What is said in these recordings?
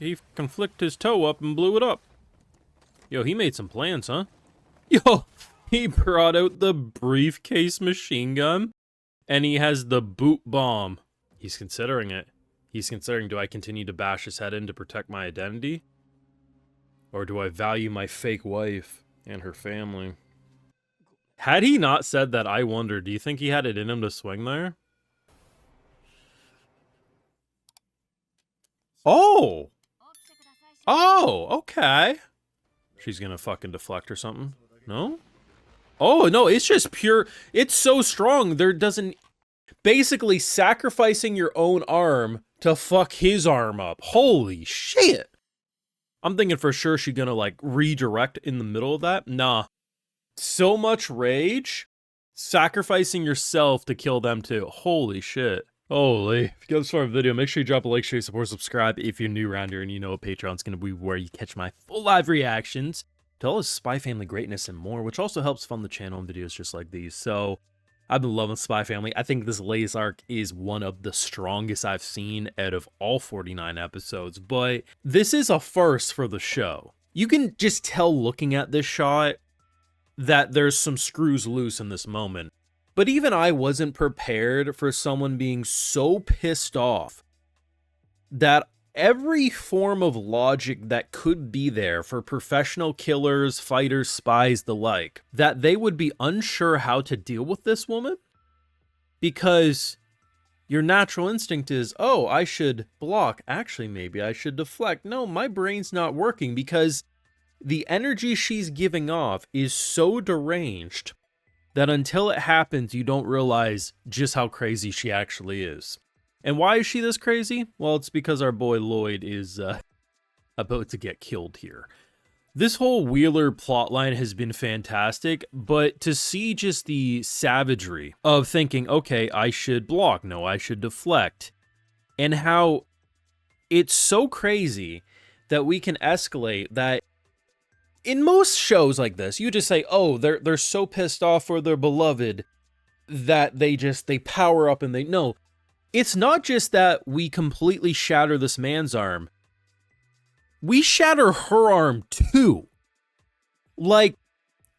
He fucking flicked his toe up and blew it up. Yo, he made some plans, huh? Yo, he brought out the briefcase machine gun, and he has the boot bomb. He's considering it. He's considering, do I continue to bash his head in to protect my identity? Or do I value my fake wife and her family? Had he not said that, I wonder, do you think he had it in him to swing there? Oh! Oh, okay. She's gonna fucking deflect or something. No? Oh, no, it's just pure... It's so strong, there doesn't... Basically sacrificing your own arm to fuck his arm up. Holy shit! I'm thinking for sure she's gonna, like, redirect in the middle of that. Nah. So much rage, sacrificing yourself to kill them too. Holy shit. Holy. If you got this far of the video, make sure you drop a like, share, support, subscribe if you're new around here and you know Patreon's gonna be where you catch my full live reactions to all this Spy Family greatness and more, which also helps fund the channel and videos just like these. So, I've been loving Spy Family. I think this latest arc is one of the strongest I've seen out of all 49 episodes, but this is a first for the show. You can just tell looking at this shot that there's some screws loose in this moment. But even I wasn't prepared for someone being so pissed off that every form of logic that could be there for professional killers, fighters, spies, the like, that they would be unsure how to deal with this woman. Because your natural instinct is, oh, I should block. Actually, maybe I should deflect. No, my brain's not working because the energy she's giving off is so deranged that until it happens, you don't realize just how crazy she actually is. And why is she this crazy? Well, it's because our boy Loid is about to get killed here. This whole Wheeler plotline has been fantastic, but to see just the savagery of thinking, okay, I should block, no, I should deflect, and how it's so crazy that we can escalate that. In most shows like this, you just say, oh, they're so pissed off for their beloved that they power up and they... No, it's not just that we completely shatter this man's arm. We shatter her arm too. Like,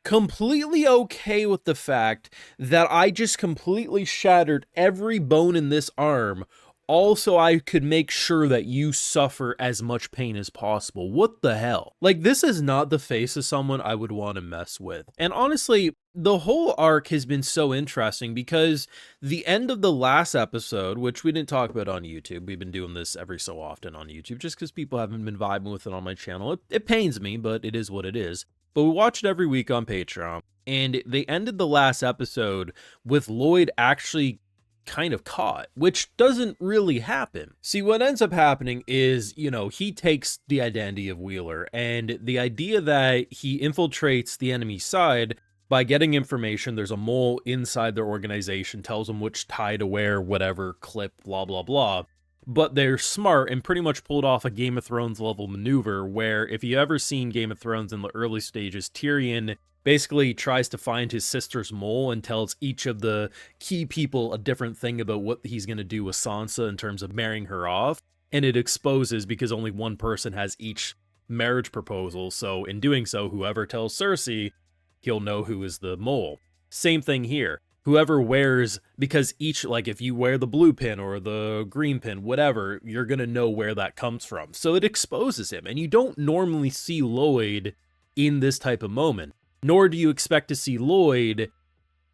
completely okay with the fact that I just completely shattered every bone in this arm. Also, I could make sure that you suffer as much pain as possible. What the hell? Like, this is not the face of someone I would want to mess with. And honestly, the whole arc has been so interesting because the end of the last episode, which we didn't talk about on YouTube, we've been doing this every so often on YouTube, just because people haven't been vibing with it on my channel. It pains me, but it is what it is. But we watch it every week on Patreon, and they ended the last episode with Loid actually kind of caught, which doesn't really happen. See, what ends up happening is, you know, he takes the identity of Wheeler, and the idea that he infiltrates the enemy side by getting information. There's a mole inside their organization, tells them which tie to wear, whatever, clip, blah, blah, blah. But they're smart and pretty much pulled off a Game of Thrones level maneuver where, if you ever seen Game of Thrones in the early stages, Tyrion basically tries to find his sister's mole and tells each of the key people a different thing about what he's going to do with Sansa in terms of marrying her off. And it exposes because only one person has each marriage proposal. So in doing so, whoever tells Cersei, he'll know who is the mole. Same thing here. Whoever wears, because each, like if you wear the blue pin or the green pin, whatever, you're going to know where that comes from. So it exposes him. And you don't normally see Loid in this type of moment. Nor do you expect to see Loid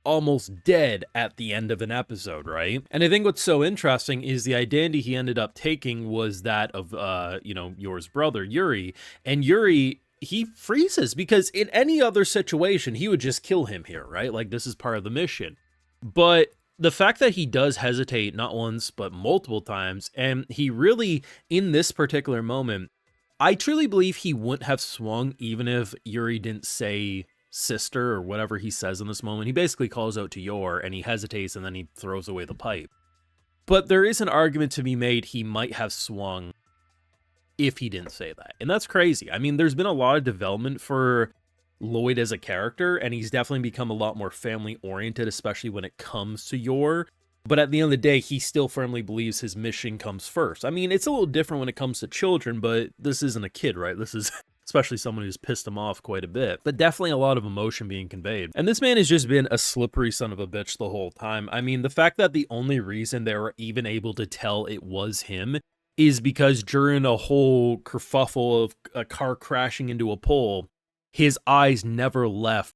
almost dead at the end of an episode, right? And I think what's so interesting is the identity he ended up taking was that of, you know, Yor's brother, Yuri. And Yuri, he freezes because in any other situation, he would just kill him here, right? Like, this is part of the mission. But the fact that he does hesitate not once, but multiple times, and he really, in this particular moment, I truly believe he wouldn't have swung even if Yuri didn't say sister or whatever he says in this moment. He basically calls out to Yor and he hesitates and then he throws away the pipe. But there is an argument to be made he might have swung if he didn't say that. And that's crazy. I mean, there's been a lot of development for Loid as a character, and he's definitely become a lot more family oriented, especially when it comes to Yor. But at the end of the day, he still firmly believes his mission comes first. I mean, it's a little different when it comes to children, but this isn't a kid, right? This is especially someone who's pissed him off quite a bit. But definitely a lot of emotion being conveyed. And this man has just been a slippery son of a bitch the whole time. I mean, the fact that the only reason they were even able to tell it was him is because during a whole kerfuffle of a car crashing into a pole, his eyes never left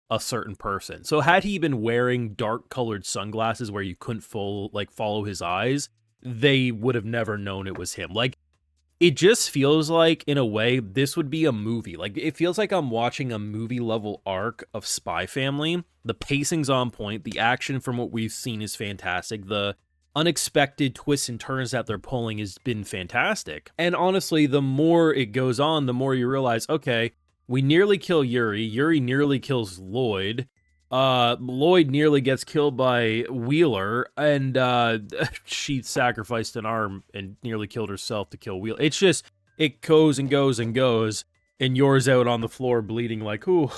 a certain person. So had he been wearing dark colored sunglasses where you couldn't follow his eyes, they would have never known it was him. Like, it just feels like, in a way, this would be a movie. Like, it feels like I'm watching a movie level arc of Spy Family. The pacing's on point. The action from what we've seen is fantastic. The unexpected twists and turns that they're pulling has been fantastic. And honestly, the more it goes on, the more you realize, okay, we nearly kill Yuri. Yuri nearly kills Loid. Loid nearly gets killed by Wheeler, and she sacrificed an arm and nearly killed herself to kill Wheeler. It's just, it goes and goes and goes, and Yor's out on the floor bleeding like, ooh,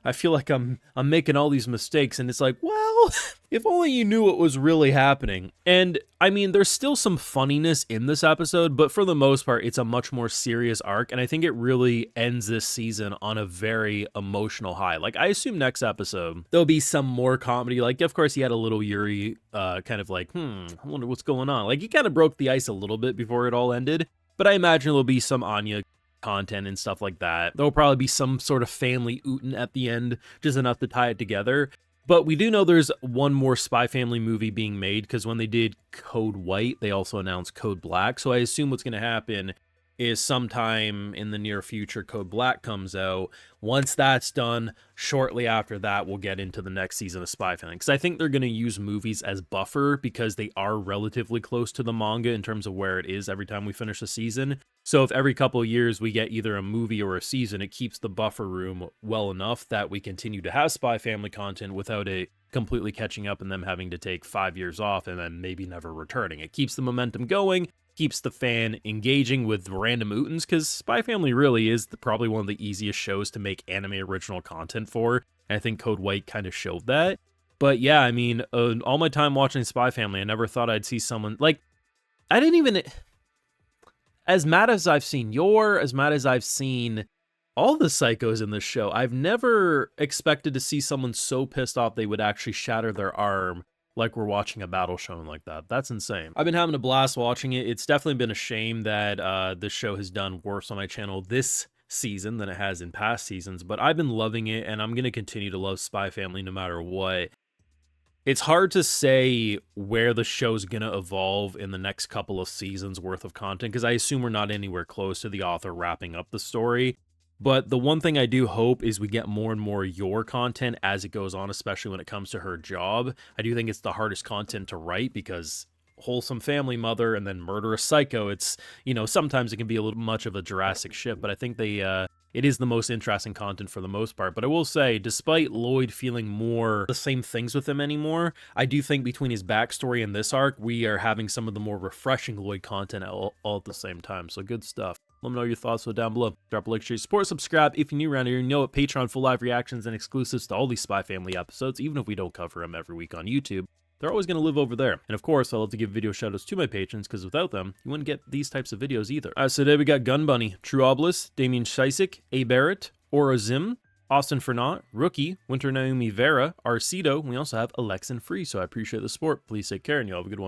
I feel like I'm making all these mistakes, and it's like, well, if only you knew what was really happening. And, I mean, there's still some funniness in this episode, but for the most part, it's a much more serious arc, and I think it really ends this season on a very emotional high. Like, I assume next episode, there'll be some more comedy. Like, of course, he had a little Yuri, kind of like, I wonder what's going on. Like, he kind of broke the ice a little bit before it all ended, but I imagine there'll be some Anya content and stuff like that. There'll probably be some sort of family ootin at the end, just enough to tie it together. But we do know there's one more Spy Family movie being made, because when they did Code White, they also announced Code Black. So I assume what's going to happen is sometime in the near future, Code Black comes out. Once that's done, shortly after that, we'll get into the next season of Spy Family. Because I think they're going to use movies as buffer, because they are relatively close to the manga in terms of where it is every time we finish a season. So if every couple of years we get either a movie or a season, it keeps the buffer room well enough that we continue to have Spy Family content without it completely catching up and them having to take 5 years off and then maybe never returning. It keeps the momentum going, keeps the fan engaging with random ootins, because Spy Family really is probably one of the easiest shows to make anime original content for, and I think Code White kind of showed that. But yeah, I mean, all my time watching Spy Family, I never thought I'd see someone, like, I didn't even, as mad as I've seen Yor, as mad as I've seen all the psychos in this show, I've never expected to see someone so pissed off they would actually shatter their arm like we're watching a battle shown like that. That's insane. I've been having a blast watching it. It's definitely been a shame that this show has done worse on my channel this season than it has in past seasons, but I've been loving it, and I'm going to continue to love Spy Family no matter what. It's hard to say where the show's going to evolve in the next couple of seasons worth of content, because I assume we're not anywhere close to the author wrapping up the story. But the one thing I do hope is we get more and more Yor content as it goes on, especially when it comes to her job. I do think it's the hardest content to write, because wholesome family mother and then murderous psycho, it's, you know, sometimes it can be a little much of a Jurassic shift, but I think it is the most interesting content for the most part. But I will say, despite Loid feeling more the same things with him anymore, I do think between his backstory and this arc, we are having some of the more refreshing Loid content all at the same time. So good stuff. Let me know your thoughts down below. Drop a like, share, support, subscribe if you're new around here. You know, at Patreon, full live reactions and exclusives to all these Spy Family episodes, even if we don't cover them every week on YouTube. They're always going to live over there. And of course, I love to give video shoutouts to my patrons, because without them, you wouldn't get these types of videos either. So today we got Gun Bunny, True Obelisk, Damien Scheisik, A. Barrett, Aura Zim, Austin Fernat, Rookie, Winter Naomi Vera, Arcedo. We also have Alexin Free, so I appreciate the support. Please take care, and you all have a good one.